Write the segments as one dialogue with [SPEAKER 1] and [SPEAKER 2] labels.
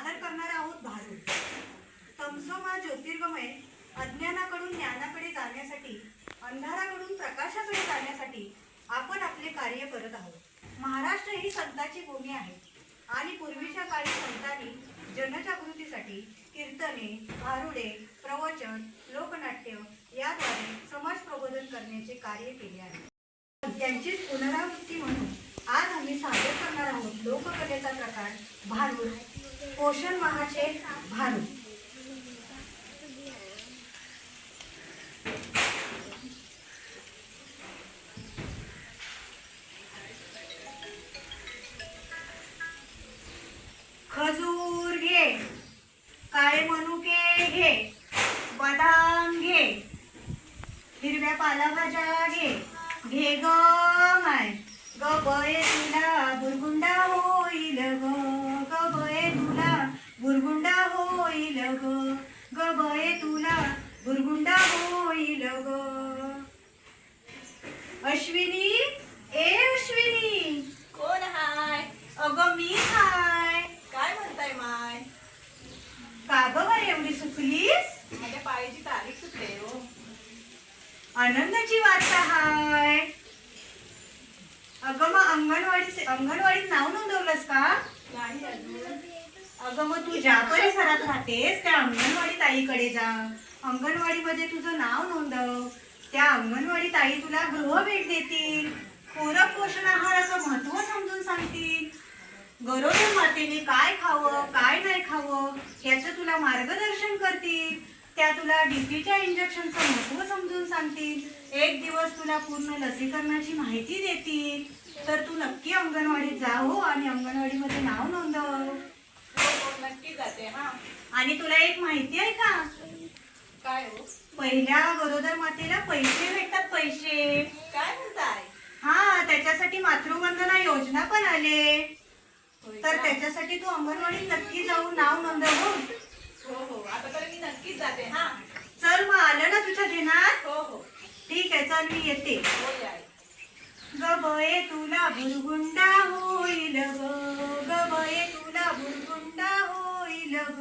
[SPEAKER 1] सादर करणार आहोत भारूड. तमसोमा ज्योतिर्गमय अज्ञानाकडून ज्ञानाकडे जाण्यासाठी, अंधाराकडून प्रकाशाकडे जाण्यासाठी आपण आपले कार्य करत आहोत. महाराष्ट्र ही संतांची भूमी आहे आणि पूर्वीच्या काळी संतांनी जनजागृतीसाठी कीर्तने, भारुडे, प्रवचन, लोकनाट्य याद्वारे समाज प्रबोधन करण्याचे कार्य केले आहे. त्यांचीच पुनरावृत्ती म्हणून आज आम्ही सादर करणार आहोत लोककलेचा प्रकार भारूड. पोषण माहाचे भारूड. खजूर घे, काळे मनुके घे, बदाम घे, हिरव्या पालेभाज्या घे, घे ग माय, ग बये तुला बुरगुंडा होईल ग, ग बये तुला बुरगुंडा होईल ग, ग बये तुला बुरगुंडा होईल ग. अश्विनी, ए अश्विनी.
[SPEAKER 2] कोण हाय?
[SPEAKER 1] अगं मी हाय.
[SPEAKER 2] काय म्हणताय माय?
[SPEAKER 1] का ग बाई एवढी सुकलीस?
[SPEAKER 2] माझ्या पाळीची तारीख सुटले हो.
[SPEAKER 1] आनंदाची वार्ता हाय. अगं मग अंगणवाडीत नाव नोंदवलंस का?
[SPEAKER 2] नाही अजून.
[SPEAKER 1] अगं मग तू ज्या परिसरात राहतेस त्या अंगणवाडी ताईकडे जा. अंगणवाडीमध्ये तुझं नाव नोंदव. त्या अंगणवाडी ताई तुला गृह भेट देतील, पूरक पोषण आहाराचं महत्व समजून सांगतील, गरोदर मातेने काय खावं काय नाही खावं याचं तुला मार्गदर्शन करतील, त्या तुला डीपीच्या इंजेक्शनचं महत्व समजून सांगतील, एक दिवस तुला पूर्ण लसीकरणाची माहिती देतील. तर तू नक्की अंगणवाडीत जा हो आणि अंगणवाडीमध्ये नाव नोंदव.
[SPEAKER 2] नक्की जाते हा.
[SPEAKER 1] आणि तुला एक माहिती आहे का?
[SPEAKER 2] काय हो?
[SPEAKER 1] पहिल्या गरोदर मातेला पैसे भेटतात, पैसे.
[SPEAKER 2] काय म्हणताय?
[SPEAKER 1] हा, त्याच्यासाठी मातृवंदना योजना पण आले.
[SPEAKER 2] होय
[SPEAKER 1] तर
[SPEAKER 2] का?
[SPEAKER 1] त्याच्यासाठी तू अंगणवाडीत नक्की जाऊन नाव नोंदव.
[SPEAKER 2] हो हो, आता तर मी नक्कीच जाते हा.
[SPEAKER 1] चल मग, आलं ना तुझ्या ध्यानात?
[SPEAKER 2] हो हो
[SPEAKER 1] ठीक आहे, चल मी येते.
[SPEAKER 2] हो याय.
[SPEAKER 1] ग बये तुला बुरगुंडा होईल ग, ग बये तुला बुरगुंडा होईल ग.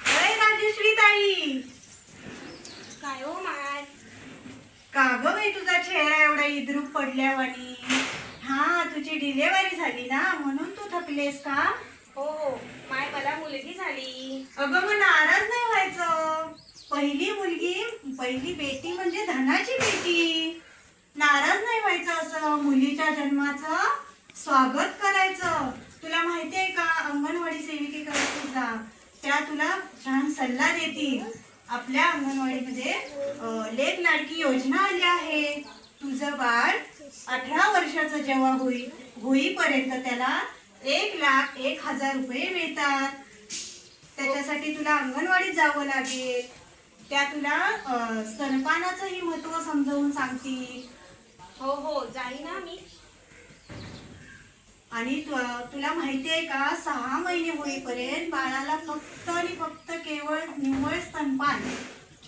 [SPEAKER 1] अरे राजश्री ताई.
[SPEAKER 2] काय हो माय?
[SPEAKER 1] का ग बाई तुझा चेहरा एवढा इद्रूप पडल्यावानी? हा, तुझी डिलेवरी झाली ना म्हणून तू थकलेस का?
[SPEAKER 2] हो हो माय, मला मुलगी झाली.
[SPEAKER 1] अगं मग नाराज नाही व्हायचं. पहिली मुलगी, पहिली बेटी म्हणजे धनाची बेटी. नाराज नाही व्हायचं. असं मुलीच्या जन्माचं स्वागत करायचं. तुला माहिती आहे का, अंगणवाडी सेविकेकडे तू जा, त्या तुला छान सल्ला देतील. आपल्या अंगणवाडीमध्ये लेक लाडकी योजना आली आहे. तुझं बाळ 18 वर्षाचं जेव्हा होईपर्यंत त्याला 1,01,000 रुपये मिळतात. त्याच्यासाठी तुला अंगणवाडीत जावं लागेल. त्या तुला स्तनपानाचंही महत्व समजावून सांगतील.
[SPEAKER 2] हो हो, जाई ना मी.
[SPEAKER 1] आणि तुला माहिती आहे का, 6 महिने होईपर्यंत बाळाला फक्त आणि फक्त केवळ निव्वळ स्तनपान,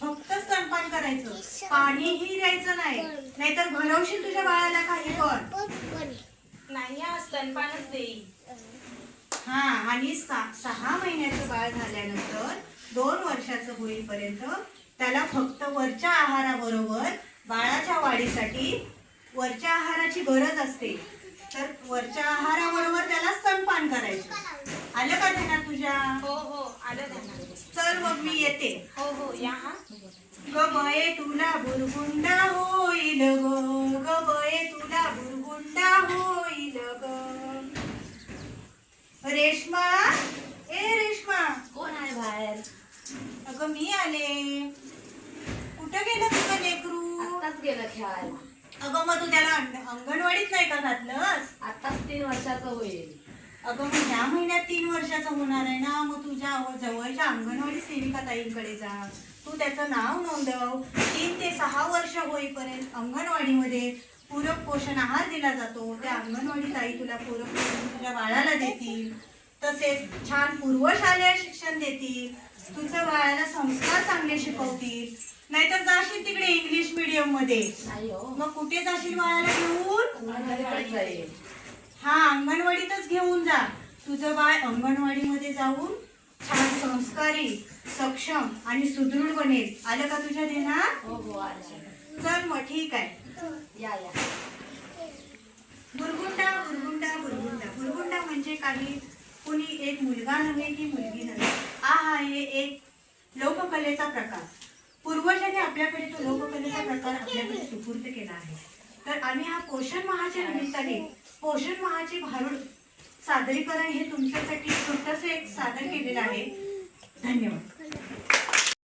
[SPEAKER 1] फक्त स्तनपान करायचं, पाणीही द्यायचं नाही, नाहीतर भरवशील तुझ्या बाळाला काही पण.
[SPEAKER 2] नाही हा, स्तनपानच देईल.
[SPEAKER 1] हा, आणि 6 महिन्याचं बाळ झाल्यानंतर 2 वर्षाचं होईपर्यंत त्याला फक्त वरच्या आहाराबरोबर बाळाच्या वाढीसाठी वरच्या आहाराची गरज असते. तर वरच्या आहाराबरोबर त्याला स्तनपान करायचं. आलं का ध्यानात तुझ्या?
[SPEAKER 2] हो हो, आलं ध्यानात.
[SPEAKER 1] चल मग मी येते.
[SPEAKER 2] हो हो या हा.
[SPEAKER 1] ग बये तुला बुरगुंडा होईल ग, ग बये तुला बुरगुंडा होईल ग. रेश्मा, ए रेश्मा.
[SPEAKER 2] कोण आहे बाहेर?
[SPEAKER 1] अगं मी आले. कुठं गेलं तुझं लेकरू?
[SPEAKER 2] आत्ताच गेलं खेळायला.
[SPEAKER 1] अगं मग तू त्याला अंगणवाडीत नाही का घातलंस?
[SPEAKER 2] आत्ताच 3 वर्षाचं होईल.
[SPEAKER 1] अगं मग ह्या महिन्यात 3 वर्षाचा होणार आहे ना, मग तुझ्या जवळच्या अंगणवाडी सेविका ताईंकडे जा. तू त्याचं नाव नोंदव. 3 ते 6 वर्ष होईपर्यंत अंगणवाडीमध्ये पूरक पोषण आहार दिला जातो. त्या अंगणवाडी ताई तुला पूरक पोषण तुझ्या बाळाला देतील. तसेच छान पूर्वशालेय शिक्षण देतील. तुझ्या बाळाला संस्कार चांगले शिकवतील. नाहीतर जाशील तिकडे इंग्लिश मीडियम मध्ये. मग कुठे जाशील बाळाला घेऊन?
[SPEAKER 2] अंगणवाडीत जाईल.
[SPEAKER 1] हा, अंगणवाडीतच घेऊन जा. तुझं बाळ अंगणवाडीमध्ये जाऊन छान संस्कारी, सक्षम आणि सुदृढ बनेल. आलं का तुझ्या ध्यानात?
[SPEAKER 2] हो हो आलं.
[SPEAKER 1] चल मग ठीक आहे.
[SPEAKER 2] या या.
[SPEAKER 1] बुरगुंडा बुरगुंडा बुरगुंडा बुरगुंडा म्हणजे काही कोणी एक मुलगा नव्हे की मुलगी नव्हे. हा आहे एक लोककलेचा प्रकार. पूर्वजांनी आपल्याकडे तो लोककलेचा प्रकार आपल्याकडे सुपूर्द केला आहे. तर आम्ही हा पोषण माहाच्या निमित्ताने पोषण माहाचे भारूड सादरीकरण हे तुमच्यासाठी छोटंसं एक सादर केलेलं आहे. धन्यवाद.